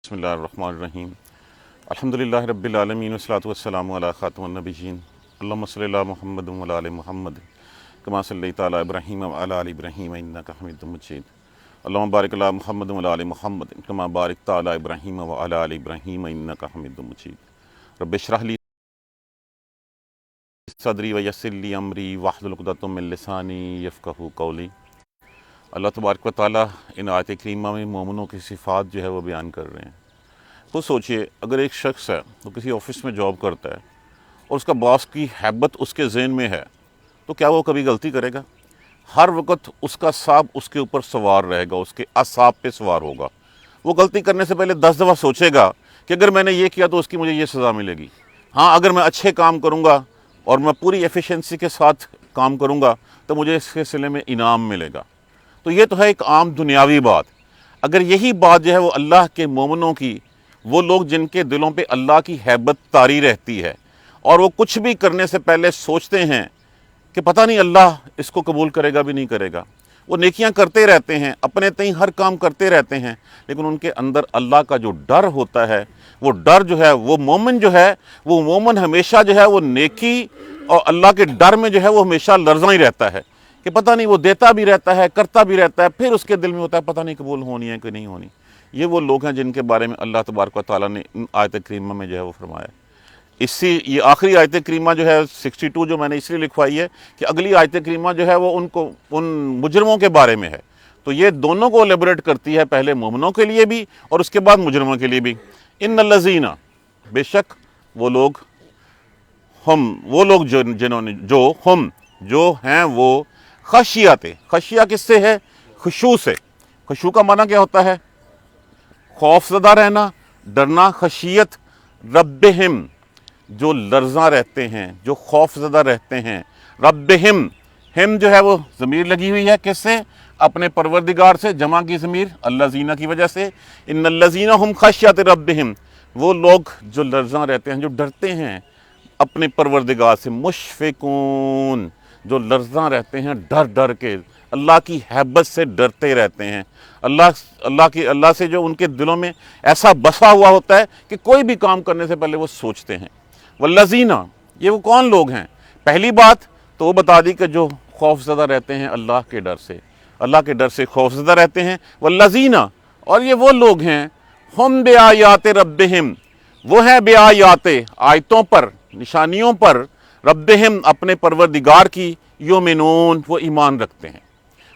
بسم اللہ الرحمن الرحیم الحمدللہ رب العالمین والصلاۃ والسلام علی خاتم النبیین اللہم صلی علی محمد وعلی آل محمد کما صلیت علی ابراہیم وعلی آل ابراہیم انک حمید مجید اللہم بارک علی محمد وعلی آل محمد کما بارکت علی ابراہیم وعلی آل ابراہیم انک حمید مجید رب اشرح لی صدری ویسر لی امری واحلل عقدۃ من لسانی یفقہوا قولی۔ اللہ تبارک و تعالیٰ ان آیت کریمہ میں مومنوں کی صفات جو ہے وہ بیان کر رہے ہیں۔ خود سوچئے، اگر ایک شخص ہے وہ کسی آفس میں جاب کرتا ہے اور اس کا باس کی ہیبت اس کے ذہن میں ہے، تو کیا وہ کبھی غلطی کرے گا؟ ہر وقت اس کا سانپ اس کے اوپر سوار رہے گا، اس کے اعصاب پہ سوار ہوگا۔ وہ غلطی کرنے سے پہلے 10 دفعہ سوچے گا کہ اگر میں نے یہ کیا تو اس کی مجھے یہ سزا ملے گی، ہاں اگر میں اچھے کام کروں گا اور میں پوری ایفیشنسی کے ساتھ کام کروں گا تو مجھے اس کے صلے میں انعام ملے گا۔ تو یہ تو ہے ایک عام دنیاوی بات۔ اگر یہی بات جو ہے وہ اللہ کے مومنوں کی، وہ لوگ جن کے دلوں پہ اللہ کی ہیبت طاری رہتی ہے اور وہ کچھ بھی کرنے سے پہلے سوچتے ہیں کہ پتہ نہیں اللہ اس کو قبول کرے گا بھی نہیں کرے گا، وہ نیکیاں کرتے رہتے ہیں، اپنے تئیں ہر کام کرتے رہتے ہیں، لیکن ان کے اندر اللہ کا جو ڈر ہوتا ہے، وہ ڈر جو ہے، وہ مومن جو ہے، وہ مومن ہمیشہ جو ہے وہ نیکی اور اللہ کے ڈر میں جو ہے وہ ہمیشہ لرزاں ہی رہتا ہے کہ پتہ نہیں، وہ دیتا بھی رہتا ہے، کرتا بھی رہتا ہے، پھر اس کے دل میں ہوتا ہے پتہ نہیں قبول ہونی ہے کہ نہیں ہونی۔ یہ وہ لوگ ہیں جن کے بارے میں اللہ تبارک و تعالیٰ نے آیت کریمہ میں جو ہے وہ فرمایا۔ یہ آخری آیت کریمہ جو ہے 62 جو میں نے اس لیے لکھوائی ہے کہ اگلی آیت کریمہ جو ہے وہ ان مجرموں کے بارے میں ہے، تو یہ دونوں کو الیبوریٹ کرتی ہے، پہلے مومنوں کے لیے بھی اور اس کے بعد مجرموں کے لیے بھی۔ ان الذین، بے شک وہ لوگ، جنہوں نے جو ہیں وہ خشیہ کس سے ہے؟ خشوع سے۔ خشوع کا معنی کیا ہوتا ہے؟ خوف زدہ رہنا، ڈرنا۔ خشیت ربہم، جو لرزاں رہتے ہیں، جو خوف زدہ رہتے ہیں۔ ربہم، ہم جو ہے وہ ضمیر لگی ہوئی ہے کس سے؟ اپنے پروردگار سے، جمع کی ضمیر الذین کی وجہ سے۔ ان الذین ہم خشیت ربہم، وہ لوگ جو لرزاں رہتے ہیں، جو ڈرتے ہیں اپنے پروردگار سے۔ مشفقون، جو لرزاں رہتے ہیں ڈر کے، اللہ کی ہیبت سے ڈرتے رہتے ہیں، اللہ سے جو ان کے دلوں میں ایسا بسا ہوا ہوتا ہے کہ کوئی بھی کام کرنے سے پہلے وہ سوچتے ہیں۔ والذین، یہ وہ کون لوگ ہیں؟ پہلی بات تو وہ بتا دی کہ جو خوف زدہ رہتے ہیں اللہ کے ڈر سے، اللہ کے ڈر سے خوف زدہ رہتے ہیں۔ والذین، اور یہ وہ لوگ ہیں، ہم بآیات ربہم، وہ ہیں بآیات، آیتوں پر، نشانیوں پر، ربہم، اپنے پروردگار کی، یومنون، وہ ایمان رکھتے ہیں،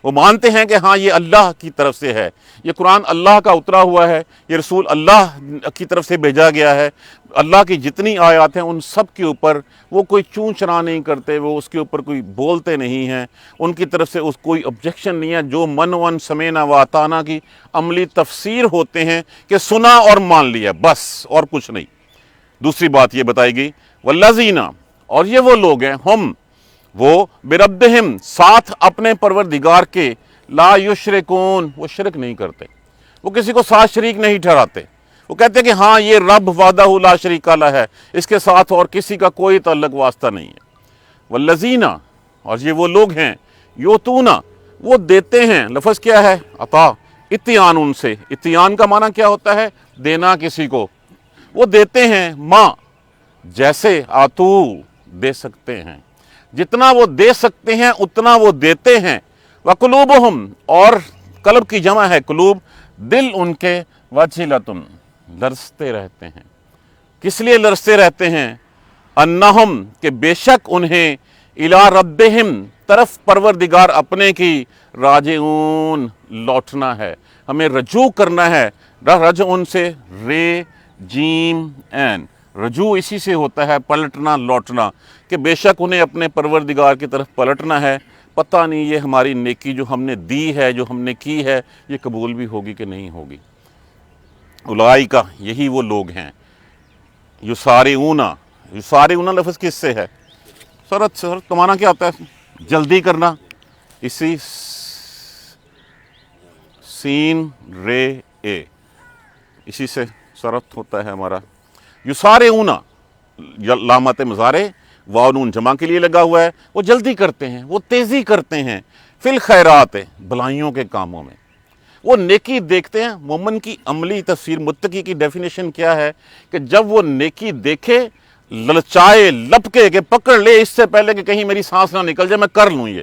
وہ مانتے ہیں کہ ہاں یہ اللہ کی طرف سے ہے، یہ قرآن اللہ کا اترا ہوا ہے، یہ رسول اللہ کی طرف سے بھیجا گیا ہے۔ اللہ کی جتنی آیات ہیں ان سب کے اوپر وہ کوئی چون چرا نہیں کرتے، وہ اس کے اوپر کوئی بولتے نہیں ہیں، ان کی طرف سے اس کوئی objection نہیں ہے۔ جو من ون سمینا و اطانا کی عملی تفسیر ہوتے ہیں کہ سنا اور مان لیا، بس اور کچھ نہیں۔ دوسری بات یہ بتائی گئی، والذین، اور یہ وہ لوگ ہیں، ہم، وہ بربہم، ساتھ اپنے پروردگار کے، لا یشرکون، وہ شرک نہیں کرتے، وہ کسی کو ساتھ شریک نہیں ٹھہراتے، وہ کہتے ہیں کہ ہاں یہ رب وحدہ لا شریک لہ ہے، اس کے ساتھ اور کسی کا کوئی تعلق واسطہ نہیں ہے۔ والذین، اور یہ وہ لوگ ہیں، یؤتون، وہ دیتے ہیں، لفظ کیا ہے؟ عطا، اتیان، ان سے، اتیان کا معنی کیا ہوتا ہے؟ دینا کسی کو، وہ دیتے ہیں، ماں، جیسے آتو، دے سکتے ہیں، جتنا وہ دے سکتے ہیں اتنا وہ دیتے ہیں۔ وقلوبہم، اور قلب کی جمع ہے قلوب، دل ان کے، وجلۃ، لرزتے رہتے ہیں۔ کس لیے لرزتے رہتے ہیں؟ انہم، کہ بے شک انہیں، الی ربہم، طرف پروردگار اپنے کی، راجعون، لوٹنا ہے، ہمیں رجوع کرنا ہے۔ رجعون سے رے جیم این، رجوع اسی سے ہوتا ہے، پلٹنا، لوٹنا، کہ بے شک انہیں اپنے پروردگار کی طرف پلٹنا ہے۔ پتہ نہیں یہ ہماری نیکی جو ہم نے دی ہے، جو ہم نے کی ہے، یہ قبول بھی ہوگی کہ نہیں ہوگی۔ اولئک، یہی وہ لوگ ہیں، یسارعون، یسارعون لفظ کس سے ہے؟ سرعت کا معنی کیا ہوتا ہے؟ جلدی کرنا، اسی سین رے اے، اسی سے سرعت ہوتا ہے ہمارا۔ یسارعون، علامت مضارع، واو نون جمع کے لیے لگا ہوا ہے، وہ جلدی کرتے ہیں، وہ تیزی کرتے ہیں، فی الخیرات، بھلائیوں کے کاموں میں۔ وہ نیکی دیکھتے ہیں. مومن کی عملی تفسیر متقی کی ڈیفینیشن کیا ہے کہ جب وہ نیکی دیکھے للچائے لپکے کہ پکڑ لے اس سے پہلے کہ کہیں میری سانس نہ نکل جائے میں کر لوں. یہ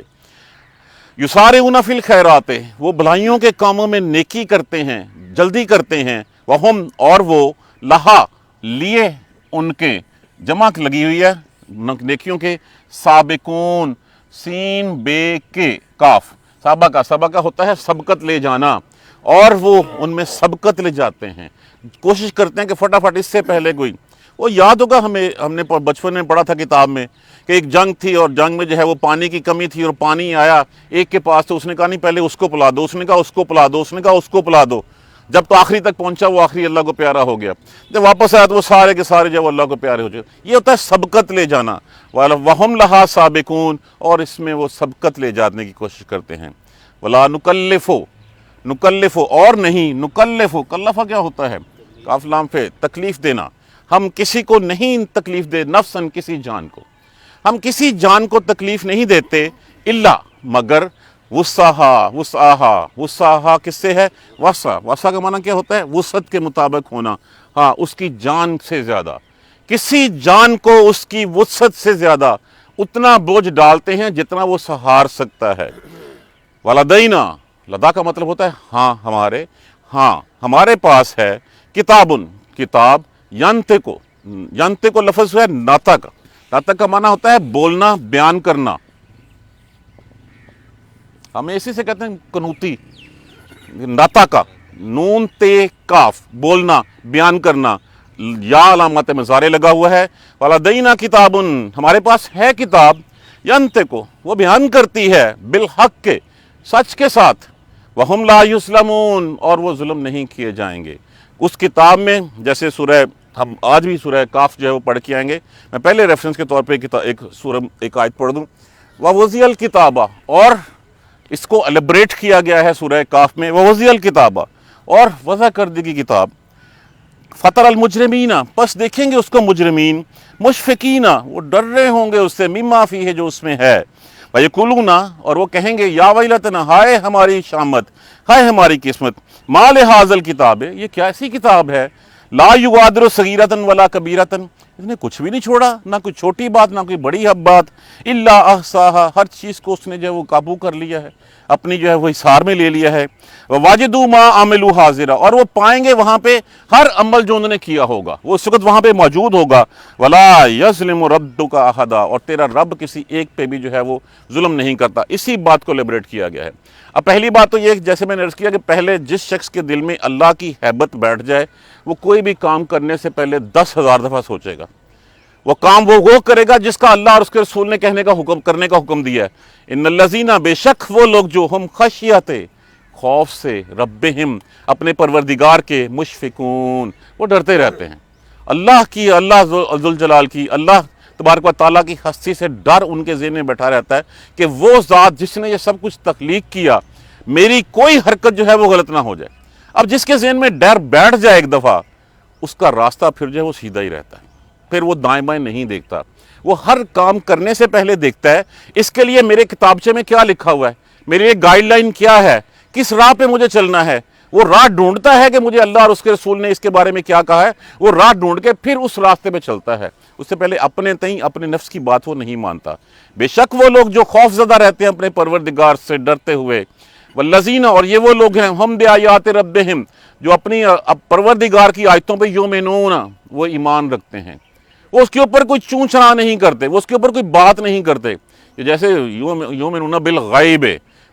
یسارعون فی الخیرات، وہ بھلائیوں کے کاموں میں نیکی کرتے ہیں، جلدی کرتے ہیں. وہم، اور وہ لہا، لیے ان کے، جمع لگی ہوئی ہے نیکیوں کے، سابقون، سین بے کے کاف، سابقہ ہوتا ہے سبقت لے جانا، اور وہ ان میں سبقت لے جاتے ہیں، کوشش کرتے ہیں کہ فٹافٹ اس سے پہلے کوئی. وہ یاد ہوگا ہم نے بچپن میں پڑھا تھا کتاب میں کہ ایک جنگ تھی اور جنگ میں جو ہے وہ پانی کی کمی تھی اور پانی آیا ایک کے پاس تو اس نے کہا نہیں پہلے اس کو پلا دو، اس نے کہا اس کو پلا دو، اس نے کہا اس کو پلا دو، جب تو آخری تک پہنچا وہ آخری اللہ کو پیارا ہو گیا. جب واپس آیا تو وہ سارے کے سارے جو اللہ کو پیارے ہو جائے. یہ ہوتا ہے سبقت لے جانا. وَهُمْ لَهَا سَابِقُونَ، اور اس میں وہ سبقت لے جانے کی کوشش کرتے ہیں. وَلَا نُكَلِّفُ، اور نہیں، نُكَلِّفُ، کلفہ کیا ہوتا ہے؟ کاف لام پہ تکلیف دینا. ہم کسی کو نہیں تکلیف دے، نفساً کسی جان کو، ہم کسی جان کو تکلیف نہیں دیتے، الا مگر وسعہا کس سے ہے؟ وسع کا معنی کیا ہوتا ہے؟ وسعت کے مطابق ہونا. ہاں، اس کی جان سے زیادہ، کسی جان کو اس کی وسعت سے زیادہ اتنا بوجھ ڈالتے ہیں جتنا وہ سہار سکتا ہے. ولدینا، لدا کا مطلب ہوتا ہے ہاں ہمارے پاس ہے، کتابن، کتاب، ینطق لفظ ہے ناطق. ناطق کا معنی ہوتا ہے بولنا، بیان کرنا. ہم اسی سے کہتے ہیں قنوتی. ناطق، نون تے کاف، بولنا، بیان کرنا، یا علامت مضارع لگا ہوا ہے. ولدینا کتابن، ہمارے پاس ہے کتاب، ینطق، وہ بیان کرتی ہے، بالحق کے، سچ کے ساتھ. وہم لا یظلمون، اور وہ ظلم نہیں کیے جائیں گے. اس کتاب میں جیسے ہم آج بھی سورہ کاف جو ہے وہ پڑھ کے آئیں گے. میں پہلے ریفرنس کے طور پہ ایک آیت پڑھ دوں. وَوَضِعَ الْكِتَابَ، اور اس کو الیبریٹ کیا گیا ہے سورہ کاف میں. وَوَضِعَ الْكِتَابَ، اور وضع کر دی گئی کتاب. فَتَرَى الْمُجْرِمِينَ، پس دیکھیں گے اس کو مجرمین، مشفقین، وہ ڈر رہے ہوں گے اس سے، مما فیہ، جو اس میں ہے. وَيَقُولُونَ، اور وہ کہیں گے، یا ویلتنا، ہائے ہماری شامت، ہائے ہماری قسمت، ما لہذا الکتاب، یہ کیا ایسی کتاب ہے، لا یغادر صغیرۃ ولا کبیرۃ، اس نے کچھ بھی نہیں چھوڑا، نہ کوئی چھوٹی بات نہ کوئی بڑی بات، الا احصاھا، ہر چیز کو اس نے جو ہے وہ قابو کر لیا ہے، اپنی جو ہے وہ حصار میں لے لیا ہے. وواجدوا ما عملوا حاضرا، اور وہ پائیں گے وہاں پہ ہر عمل جو انہوں نے کیا ہوگا وہ اس وقت وہاں پہ موجود ہوگا. ولا یظلم ربک احدا، اور تیرا رب کسی ایک پہ بھی جو ہے وہ ظلم نہیں کرتا. اسی بات کو لیبریٹ کیا گیا ہے. اب پہلی بات تو یہ جیسے میں نے عرض کیا کہ پہلے جس شخص کے دل میں اللہ کی ہیبت بیٹھ جائے وہ کوئی بھی کام کرنے سے پہلے 10,000 دفعہ سوچے گا. وہ کام وہ کرے گا جس کا اللہ اور اس کے رسول نے کرنے کا حکم دیا ہے. ان الذین، بے شک وہ لوگ جو ہم خشیت، خوف سے، ربہم، اپنے پروردگار کے، مشفقون، وہ ڈرتے رہتے ہیں. اللہ ذوالجلال کی، اللہ تبارک و تعالیٰ کی ہستی سے ڈر ان کے ذہن میں بیٹھا رہتا ہے کہ وہ ذات جس نے یہ سب کچھ تخلیق کیا، میری کوئی حرکت جو ہے وہ غلط نہ ہو جائے. اب جس کے ذہن میں ڈر بیٹھ جائے ایک دفعہ، اس کا راستہ پھر جو ہے وہ سیدھا ہی رہتا ہے، پھر وہ دائیں بائیں نہیں دیکھتا. وہ ہر کام کرنے سے پہلے دیکھتا ہے اس کے لیے میرے کتابچے میں کیا لکھا ہوا ہے، میرے لیے گائیڈ لائن کیا ہے، کس راہ پہ مجھے چلنا ہے. وہ راہ ڈھونڈتا ہے کہ مجھے اللہ اور اس کے رسول نے اس کے بارے میں کیا کہا ہے، وہ راہ ڈھونڈ کے پھر اس راستے پہ چلتا ہے. اس سے پہلے اپنے نفس کی بات وہ نہیں مانتا. بے شک وہ لوگ جو خوف زدہ رہتے ہیں اپنے پروردگار سے ڈرتے ہوئے. والذین، اور یہ وہ لوگ ہیں، ہم بآیات ربہم، جو اپنی پروردگار کی آیتوں پہ یؤمنون، وہ ایمان رکھتے ہیں. وہ اس کے اوپر کوئی چون چرا نہیں کرتے، وہ اس کے اوپر کوئی بات نہیں کرتے. جیسے یؤمنون بالغیب،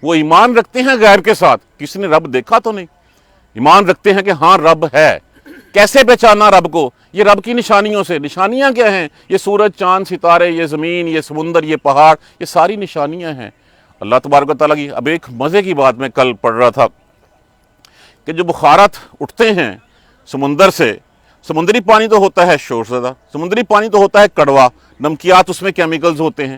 وہ ایمان رکھتے ہیں غیب کے ساتھ، کسی نے رب دیکھا تو نہیں، ایمان رکھتے ہیں کہ ہاں رب ہے. کیسے پہچانا رب کو؟ یہ رب کی نشانیوں سے. نشانیاں کیا ہیں؟ یہ سورج، چاند، ستارے، یہ زمین، یہ سمندر، یہ پہاڑ، یہ ساری نشانیاں ہیں اللہ تبارک و تعالیٰ کی. اب ایک مزے کی بات میں کل پڑھ رہا تھا کہ جو بخارات اٹھتے ہیں سمندر سے، سمندری پانی تو ہوتا ہے شور زدہ، سمندری پانی تو ہوتا ہے کڑوا، نمکیات اس میں کیمیکلز ہوتے ہیں،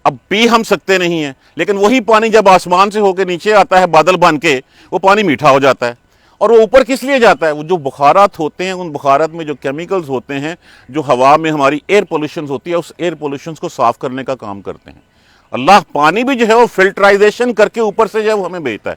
اب پی ہم سکتے نہیں ہیں. لیکن وہی پانی جب آسمان سے ہو کے نیچے آتا ہے بادل بن کے، وہ پانی میٹھا ہو جاتا ہے. اور وہ اوپر کس لیے جاتا ہے؟ وہ جو بخارات ہوتے ہیں، ان بخارات میں جو کیمیکلز ہوتے ہیں جو ہوا میں ہماری ایئر پولوشنز ہوتی ہے، اس ایئر پولوشنز کو صاف کرنے کا کام کرتے ہیں. اللہ پانی بھی جو ہے وہ فلٹرائزیشن کر کے اوپر سے جو ہے وہ ہمیں بھیجتا ہے.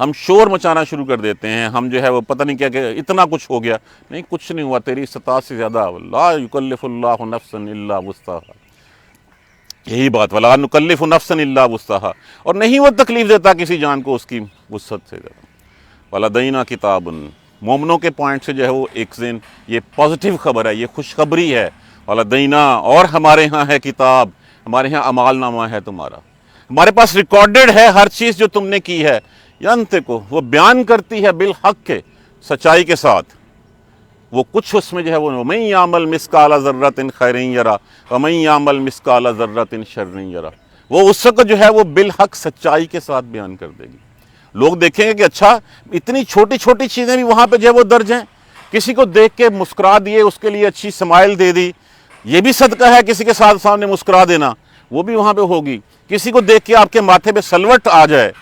ہم شور مچانا شروع کر دیتے ہیں، ہم جو ہے وہ پتہ نہیں کیا کہ اتنا کچھ ہو گیا. نہیں، کچھ نہیں ہوا، تیری استطاعت سے زیادہ. لا یکلف اللہ نفسا الا وسعها، یہی بات، ولا نکلف نفسا الا وسعها، اور نہیں وہ تکلیف دیتا کسی جان کو اس کی وسعت سے زیادہ. ولدینا کتاب، مومنوں کے پوائنٹ سے جو ہے وہ ایک ذہن، یہ پازیٹیو خبر ہے، یہ خوشخبری ہے. ولدینا، اور ہمارے ہاں ہے کتاب، ہمارے ہاں اعمال نامہ ہے تمہارا، ہمارے پاس ریکارڈڈ ہے ہر چیز جو تم نے کی ہے. ینطقو، وہ بیان کرتی ہے بالحق کے، سچائی کے ساتھ. وہ کچھ اس میں جو ہے وہ وَمَن يَعْمَلْ مِثْقَالَ ذَرَّةٍ خَيْرٍ يَرَهُ وَمَن يَعْمَلْ مِثْقَالَ ذَرَّةٍ شَرٍّ يَرَهُ، وہ اس وقت جو ہے وہ بالحق سچائی کے ساتھ بیان کر دے گی. لوگ دیکھیں گے کہ اچھا اتنی چھوٹی چھوٹی چیزیں بھی وہاں پہ جو ہے وہ درج ہیں. کسی کو دیکھ کے مسکرا دیے، اس کے لیے اچھی سمائل دے دی، یہ بھی صدقہ ہے. کسی کے ساتھ سامنے مسکرا دینا، وہ بھی وہاں پہ ہوگی. کسی کو دیکھ کے آپ کے ماتھے پہ سلوٹ آ جائے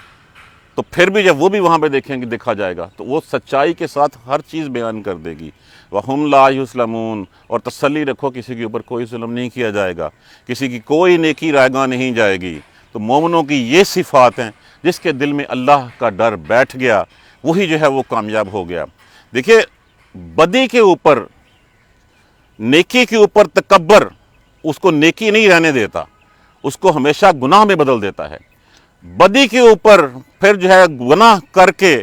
تو پھر بھی جب وہ بھی وہاں پہ دیکھیں گے، دیکھا جائے گا، تو وہ سچائی کے ساتھ ہر چیز بیان کر دے گی. وَهُمْ لَا يُظْلَمُونَ، اور تسلی رکھو کسی کے اوپر کوئی ظلم نہیں کیا جائے گا، کسی کی کوئی نیکی رائیگاں نہیں جائے گی. تو مومنوں کی یہ صفات ہیں، جس کے دل میں اللہ کا ڈر بیٹھ گیا وہی جو ہے وہ کامیاب ہو گیا. دیکھیے، بدی کے اوپر، نیکی کے اوپر تکبر اس کو نیکی نہیں رہنے دیتا، اس کو ہمیشہ گناہ میں بدل دیتا ہے. بدی کے اوپر پھر جو ہے گناہ کر کے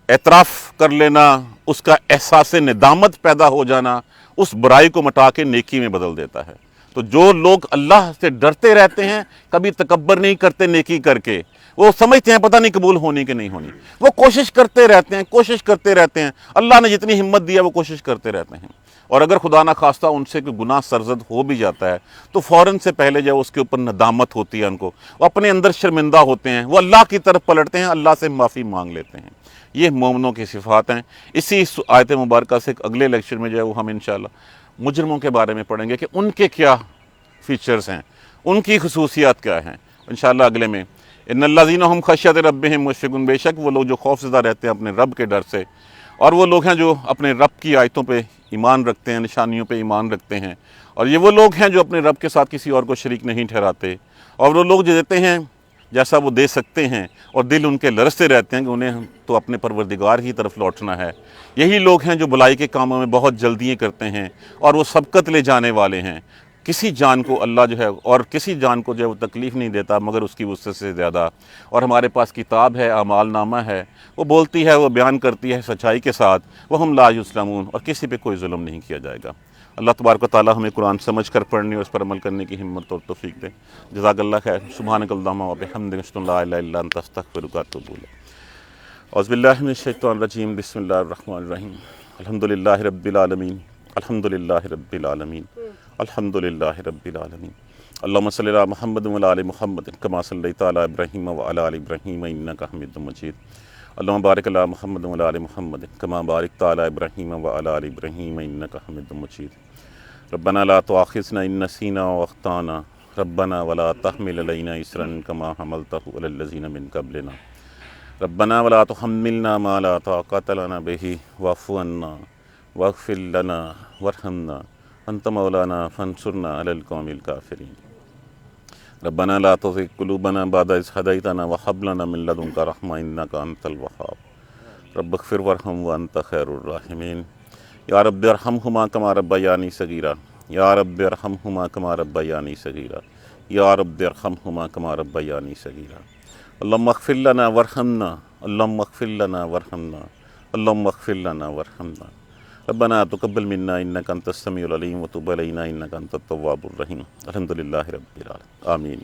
اعتراف کر لینا، اس کا احساس ندامت پیدا ہو جانا، اس برائی کو مٹا کے نیکی میں بدل دیتا ہے. تو جو لوگ اللہ سے ڈرتے رہتے ہیں، کبھی تکبر نہیں کرتے نیکی کر کے، وہ سمجھتے ہیں پتہ نہیں قبول ہونی کہ نہیں ہونی، وہ کوشش کرتے رہتے ہیں، کوشش کرتے رہتے ہیں. اللہ نے جتنی ہمت دیا وہ کوشش کرتے رہتے ہیں. اور اگر خدا نہ خواستہ ان سے کوئی گناہ سرزد ہو بھی جاتا ہے تو فوراً سے پہلے جب اس کے اوپر ندامت ہوتی ہے، ان کو، وہ اپنے اندر شرمندہ ہوتے ہیں، وہ اللہ کی طرف پلٹتے ہیں، اللہ سے معافی مانگ لیتے ہیں. یہ مومنوں کی صفات ہیں. اسی آیت مبارکہ سے اگلے لیکچر میں جو ہے وہ ہم انشاءاللہ مجرموں کے بارے میں پڑھیں گے کہ ان کے کیا فیچرز ہیں، ان کی خصوصیات کیا ہیں. انشاءاللہ اگلے میں ان الذین هم خشیۃ ربہم مشفقون، بے شک وہ لوگ جو خوف زدہ رہتے ہیں اپنے رب کے ڈر سے، اور وہ لوگ ہیں جو اپنے رب کی آیتوں پہ ایمان رکھتے ہیں، نشانیوں پہ ایمان رکھتے ہیں. اور یہ وہ لوگ ہیں جو اپنے رب کے ساتھ کسی اور کو شریک نہیں ٹھہراتے. اور وہ لوگ جو دیتے ہیں جیسا وہ دے سکتے ہیں، اور دل ان کے لرزتے رہتے ہیں کہ انہیں تو اپنے پروردگار کی طرف لوٹنا ہے. یہی لوگ ہیں جو بلائی کے کاموں میں بہت جلدیاں کرتے ہیں، اور وہ سبقت لے جانے والے ہیں. کسی جان کو اللہ جو ہے، اور کسی جان کو جو ہے وہ تکلیف نہیں دیتا مگر اس کی وسعت سے زیادہ. اور ہمارے پاس کتاب ہے، اعمال نامہ ہے، وہ بولتی ہے، وہ بیان کرتی ہے سچائی کے ساتھ. وَهُمْ لَا يُظْلَمُونَ، اور کسی پہ کوئی ظلم نہیں کیا جائے گا. اللہ تبارک و تعالیٰ ہمیں قرآن سمجھ کر پڑھنے اور اس پر عمل کرنے کی ہمت اور توفیق دے. جزاک اللہ خیر. سبحانک اللہم و بحمدک، اشہد ان لا الہ الا انت، استغفرک و اتوب الیک. اعوذ باللہ من الشیطان الرجیم، بسم اللہ الرحمن الرحیم. الحمدللہ رب العالمین، الحمدللہ رب العالمین، الحمدللہ رب العالمین. اللہم صلی علی محمد و علی آل محمد کما صلیت علی ابراہیم و علی آل ابراہیم انک حمید مجید. اللہم بارک علی محمد و علی آل محمد کما بارکت علی ابراہیم و علی آل ابراہیم انک حمید مجید. ربنا لا تؤاخذنا ان نسینا واخطانا، ربنا ولا تحمل علینا اصرا کما حملتہ علی الذین من قبلنا، ربنا ولا تحملنا ما لا طاقۃ لنا به واعف عنا واغفر لنا وارحمنا انت مولانا فانصرنا علی القوم الکافرین. ربنا لا تزغ قلوبنا بعد إذ هديتنا وهب لنا من لدنك رحمة إنك أنت الوهاب. رب اغفر وارحم وأنت خير الراحمين. یا رب ارحمهما كما ربياني صغيرا، یا رب ارحمهما كما ربياني صغيرا، یا رب ارحمهما كما ربياني صغيرا. اللهم اغفر لنا وارحمنا، اللهم اغفر لنا وارحمنا، اللهم اغفر لنا وارحمنا. ربنا تقبل منا انك انت السميع العليم وتب علينا انك انت التواب الرحيم. الحمد لله رب العالمين، آمين.